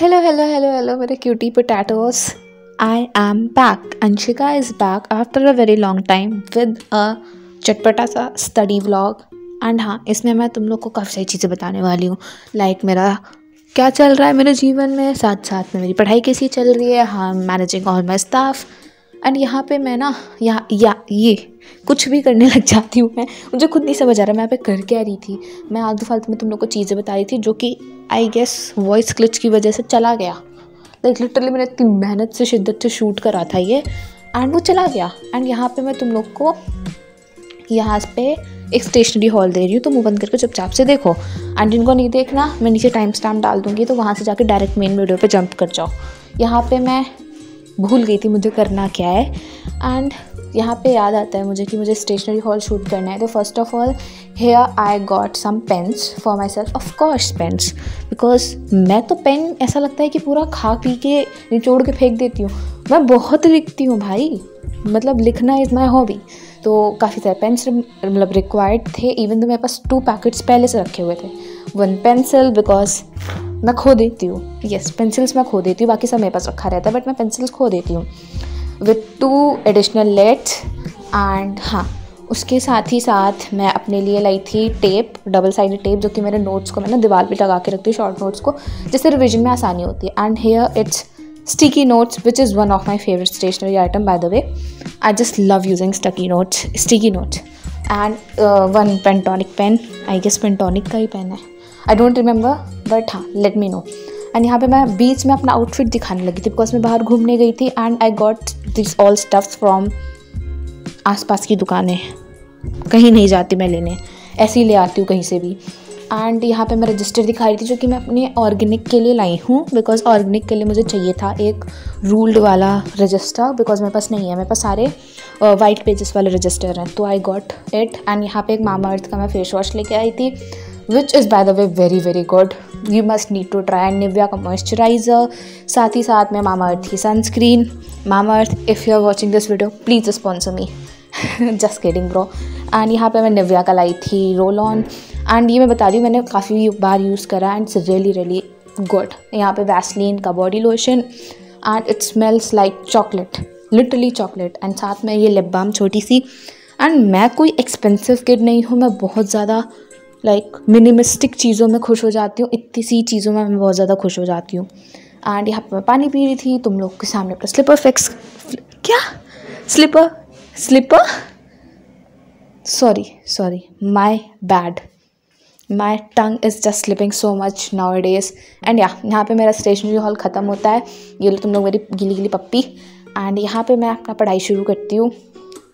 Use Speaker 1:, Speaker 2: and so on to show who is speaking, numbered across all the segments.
Speaker 1: Hello, hello, hello, hello, मेरे cutie potatoes. I am back. Anshika is back after a very long time with a चटपटा सा study vlog. And हाँ, इसमें मैं तुम लोग को काफ़ी सारी चीज़ें बताने वाली हूँ. लाइक मेरा क्या चल रहा है मेरे जीवन में, साथ साथ में मेरी पढ़ाई कैसी चल रही है. हाँ, managing all my staff. And यहाँ पे मैं ना ये कुछ भी करने लग जाती हूँ. मैं मुझे खुद नहीं समझ आ रहा मैं यहाँ पे कर क्या रही थी. मैं आलतू फालतू में तुम लोग को चीज़ें बता रही थी जो कि आई गेस वॉइस क्लिच की वजह से चला गया. लाइक लिटरली मैंने इतनी मेहनत से शिद्दत से शूट करा था ये, एंड वो चला गया. एंड यहाँ पे मैं तुम लोग को यहाँ पे एक स्टेशनरी हॉल दे रही हूँ, तो मुँह बंद करके चुपचाप से देखो. एंड जिनको नहीं देखना, मैं नीचे टाइम स्टैम्प डाल दूँगी, तो वहाँ से जाके डायरेक्ट मेन वीडियो पे जंप कर जाओ. यहाँ पे मैं भूल गई थी मुझे करना क्या है. एंड यहाँ पे याद आता है मुझे कि मुझे स्टेशनरी हॉल शूट करना है. तो first of all here I got some pens for myself. Of course, pens मैं तो पेन ऐसा लगता है कि पूरा खा पी के निचोड़ के फेंक देती हूँ. मैं बहुत लिखती हूँ भाई, मतलब लिखना इज़ माई हॉबी. तो काफ़ी सारे पेन्स मतलब रिक्वायर्ड थे. इवन तो मेरे पास 2 पैकेट्स पहले से रखे हुए थे. 1 पेंसिल, बिकॉज मैं खो देती हूँ. येस, पेंसिल्स मैं खो देती हूँ, बाकी सब मेरे पास रखा रहता है, बट मैं पेंसिल्स खो देती हूँ. With 2 additional let's. एंड हाँ, उसके साथ ही साथ मैं अपने लिए लाई थी टेप, डबल साइडेड टेप, जो कि मेरे नोट्स को मैं ना दीवार पे लगा के रखती हूँ, शॉर्ट नोट्स को, जिससे रिविजन में आसानी होती है. And here it's sticky notes, which is one of my favorite stationery item, by the way. I just love using sticky notes. And 1 Pentonic pen, I guess Pentonic का ही pen है, I don't remember, but हाँ, let me know. And यहाँ पे मैं बीच में अपना outfit दिखाने लगी थी, बिकॉज मैं बाहर घूमने गई थी. And I got this all stuffs from आसपास की दुकानें. कहीं नहीं जाती मैं लेने, ऐसे ही ले आती हूँ कहीं से भी. एंड यहाँ पे मैं रजिस्टर दिखा रही थी, जो कि मैं अपने ऑर्गेनिक के लिए लाई हूँ, बिकॉज ऑर्गेनिक के लिए मुझे चाहिए था एक रूल्ड वाला रजिस्टर, बिकॉज मेरे पास नहीं है. मेरे पास सारे वाइट पेजेस वाले रजिस्टर हैं, तो आई गॉट इट. एंड यहाँ पे एक मामा अर्थ का मैं फेस वॉश लेके आई थी, which is by the way very very good. You must need to try. Nivea का मॉइस्चराइज़र, साथ ही साथ में मामा अर्थ की sunscreen. Mama Earth, if you are watching this video, please sponsor me. Just kidding bro. And यहाँ पे मैं Nivea का लाई थी रोल ऑन. एंड ये मैं बता रही हूँ, मैंने काफ़ी बार यूज़ करा and it's really really good. यहाँ पे वैसलीन का body lotion, and it smells like chocolate, literally chocolate. And साथ में ये लिप बाम छोटी सी. एंड मैं कोई एक्सपेंसिव किड नहीं हूँ, मैं बहुत ज़्यादा लाइक मिनिमिस्टिक चीज़ों में खुश हो जाती हूँ. इतनी सी चीज़ों में मैं बहुत ज़्यादा खुश हो जाती हूँ. एंड यहाँ पर मैं पानी पी रही थी, तुम लोग के सामने अपना slipper sorry my bad. My tongue is just slipping so much nowadays. And यहाँ पे मेरा स्टेशनरी हॉल ख़त्म होता है. ये लो तुम लोग मेरी गीली गीली पप्पी. एंड यहाँ पे मैं अपना पढ़ाई शुरू करती हूँ.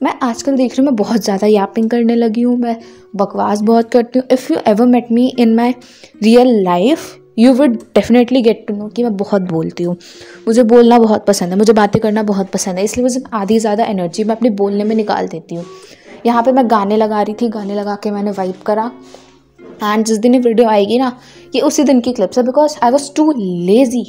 Speaker 1: मैं आजकल देख रही हूँ मैं बहुत ज़्यादा यापिंग करने लगी हूँ, मैं बकवास बहुत करती हूँ. If you ever met me in my real life, you would definitely get to know कि मैं बहुत बोलती हूँ. मुझे बोलना बहुत पसंद है, मुझे बातें करना बहुत पसंद है, इसलिए मुझे आधी ज़्यादा एनर्जी मैं अपने बोलने में निकाल देती हूँ. यहाँ पे मैं गाने लगा रही थी, गाने लगा के मैंने वाइब करा. एंड जिस दिन ये वीडियो आएगी ना, ये उसी दिन की क्लिप्स है, because I was too lazy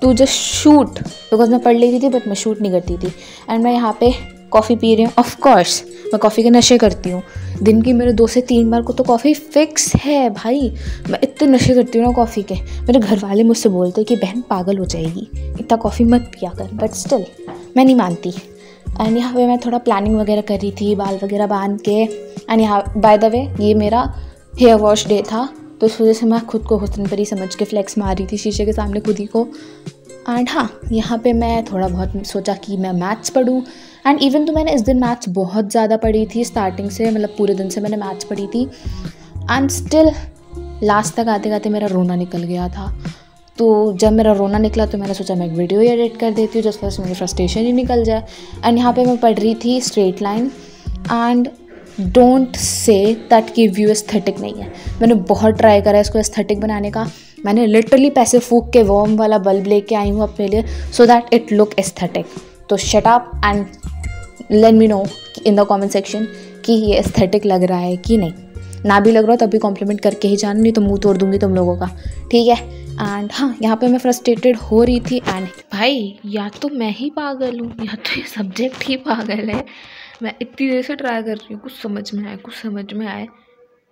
Speaker 1: to just shoot. Because मैं पढ़ लेती थी बट मैं शूट नहीं करती थी. एंड मैं यहाँ पे कॉफ़ी पी रही हूँ. ऑफ कोर्स मैं कॉफ़ी के नशे करती हूँ. दिन की मेरे 2 से 3 बार को तो कॉफ़ी फिक्स है भाई. मैं इतने नशे करती हूँ ना कॉफ़ी के. मेरे घर वाले मुझसे बोलते हैं कि बहन पागल हो जाएगी, इतना कॉफ़ी मत पिया कर, बट स्टिल मैं नहीं मानती. एंड यहाँ पे मैं थोड़ा प्लानिंग वगैरह कर रही थी, बाल वगैरह बांध के. एंड यहाँ बाय द वे ये मेरा हेयर वॉश डे था, तो इस वजह से मैं खुद को हुस्न परी समझ के फ्लेक्स मार रही थी शीशे के सामने खुद ही को. एंड हाँ, यहाँ पे मैं थोड़ा बहुत सोचा कि मैं मैथ्स पढूँ. एंड इवन तो मैंने इस दिन मैथ्स बहुत ज़्यादा पढ़ी थी स्टार्टिंग से, मतलब पूरे दिन से मैंने मैथ्स पढ़ी थी. एंड स्टिल लास्ट तक आते आते मेरा रोना निकल गया था. तो जब मेरा रोना निकला तो मैंने सोचा मैं एक वीडियो एडिट कर देती हूँ, जिस वजह से मेरी फ्रस्ट्रेशन ही निकल जाए. एंड यहाँ पे मैं पढ़ रही थी straight line. And don't say that कि व्यू एस्थेटिक नहीं है. मैंने बहुत ट्राई करा इसको एस्थेटिक बनाने का. मैंने लिटरली पैसे फूक के वॉर्म वाला बल्ब लेके आई हूँ अपने लिए, so that it look aesthetic. तो shut up and let me know in the comment section कि ये एस्थेटिक लग रहा है कि नहीं. ना भी लग रहा हो तब भी कॉम्प्लीमेंट करके ही जाना, नहीं तो मुंह तोड़ दूंगी तुम लोगों का, ठीक है. एंड हाँ, यहाँ पे मैं फ्रस्ट्रेटेड हो रही थी. एंड भाई या तो मैं ही पागल हूँ या तो ये सब्जेक्ट ही पागल है. मैं इतनी देर से ट्राई कर रही हूँ, कुछ समझ में आए,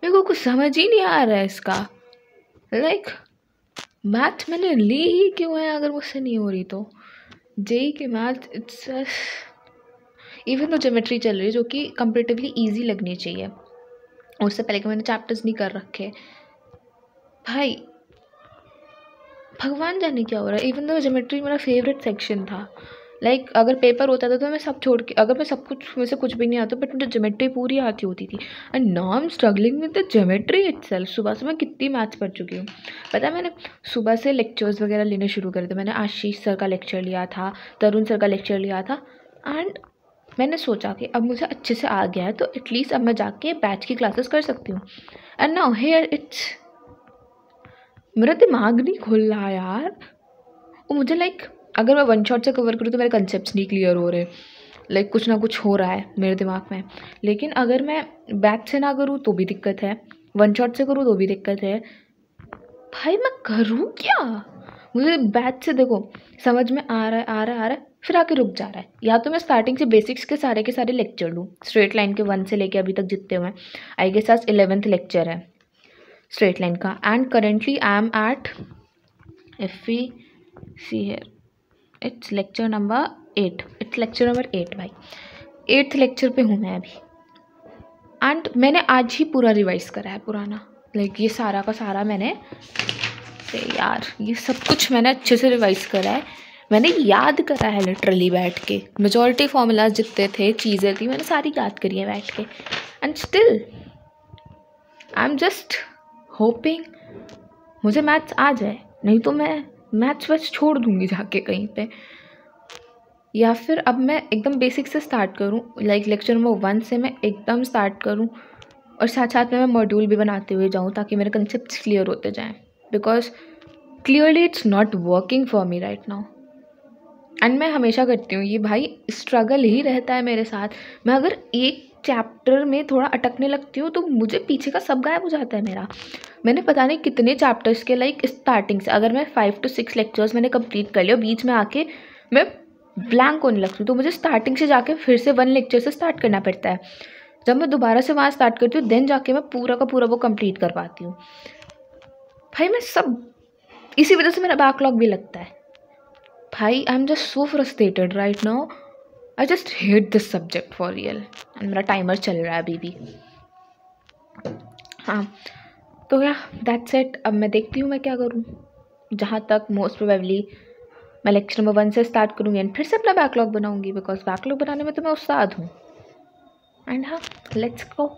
Speaker 1: मेरे को कुछ समझ ही नहीं आ रहा है इसका. लाइक मैथ मैंने ली ही क्यों है अगर मुझसे नहीं हो रही तो। जेई की मैथ इट्स इवन तो ज्योमेट्री चल रही है जो कि कंपेरेटिवली ईजी लगनी चाहिए, उससे पहले कि मैंने चैप्टर्स नहीं कर रखे। भाई भगवान जाने क्या हो रहा है। इवन तो ज्योमेट्री मेरा फेवरेट सेक्शन था। लाइक अगर पेपर होता था तो मैं सब छोड़ के, अगर मैं सब कुछ में से कुछ भी नहीं आता बट मुझे ज्योमेट्री पूरी आती होती थी। And now I am struggling with the geometry itself. सुबह से मैं कितनी मैथ्स पढ़ चुकी हूँ पता है। मैंने सुबह से लेक्चर्स वगैरह लेने शुरू करे थे। मैंने आशीष सर का लेक्चर लिया था, तरुण सर का लेक्चर लिया था। एंड मैंने सोचा कि अब मुझे अच्छे से आ गया है तो एटलीस्ट अब मैं जाके बैच की क्लासेस कर सकती हूँ। एंड नाउ हियर इट्स, मेरा दिमाग नहीं खुल रहा यार। और मुझे लाइक अगर मैं वन शॉट से कवर करूँ तो मेरे कंसेप्ट नहीं क्लियर हो रहे। लाइक कुछ ना कुछ हो रहा है मेरे दिमाग में। लेकिन अगर मैं बैच से ना करूँ तो भी दिक्कत है, वन शॉट से करूँ तो भी दिक्कत है। भाई मैं करूँ क्या। मुझे बैच से देखो समझ में आ रहा है आ रहा है आ रहा है, फिर आके रुक जा रहा है। या तो मैं स्टार्टिंग से बेसिक्स के सारे लेक्चर लूँ, स्ट्रेट लाइन के 1 से लेके अभी तक जितने हुए हैं। आई गेस आज 11th लेक्चर है स्ट्रेट लाइन का। And currently I am at, if we see here, it's lecture number 8, it's lecture number 8 भाई, 8th लेक्चर पे हूँ मैं अभी। एंड मैंने आज ही पूरा रिवाइज करा है पुराना। लाइक ये सारा का सारा मैंने यार ये सब कुछ मैंने अच्छे से रिवाइज करा है। मैंने याद करा है लिटरली बैठ के। मेजॉरिटी फॉर्मूलाज जितने थे चीज़ें थी मैंने सारी याद करी है बैठ के। And still I am just hoping मुझे मैथ्स आ जाए, नहीं तो मैं मैथ्स बस छोड़ दूँगी जाके कहीं पे। या फिर अब मैं एकदम बेसिक से स्टार्ट करूँ, लाइक लेक्चर नंबर 1 से मैं एकदम स्टार्ट करूँ और साथ साथ में मैं मॉड्यूल भी बनाते हुए जाऊँ ताकि मेरे कंसेप्ट क्लियर होते जाएँ। Because clearly it's not working for me right now. And मैं हमेशा करती हूँ ये भाई, स्ट्रगल ही रहता है मेरे साथ। मैं अगर एक चैप्टर में थोड़ा अटकने लगती हूँ तो मुझे पीछे का सब गायब हो जाता है मेरा। मैंने पता नहीं कितने चैप्टर्स के लाइक स्टार्टिंग से अगर मैं 5 to 6 लेक्चर्स मैंने कंप्लीट कर लिया, बीच में आके मैं ब्लैंक होने लगती हूँ तो मुझे स्टार्टिंग से जाके फिर से 1 लेक्चर से स्टार्ट करना पड़ता है। जब मैं दोबारा से वहाँ स्टार्ट करती हूँ देन जाके मैं पूरा का पूरा वो कंप्लीट कर पाती हूँ। भाई मैं सब इसी वजह से मेरा बैकलॉग भी लगता है। भाई I am just so frustrated right now. I just hate this subject for real. And मेरा टाइमर चल रहा है अभी भी। हाँ तो या दैट्स इट। अब मैं देखती हूँ मैं क्या करूँ। जहाँ तक मोस्ट प्रोबेबली मैं लेक्चर नंबर 1 से स्टार्ट करूँगी एंड फिर से अपना बैकलॉग बनाऊँगी बिकॉज बैकलॉग बनाने में तो मैं उस्ताद हूँ। एंड हाँ लेट्स गो।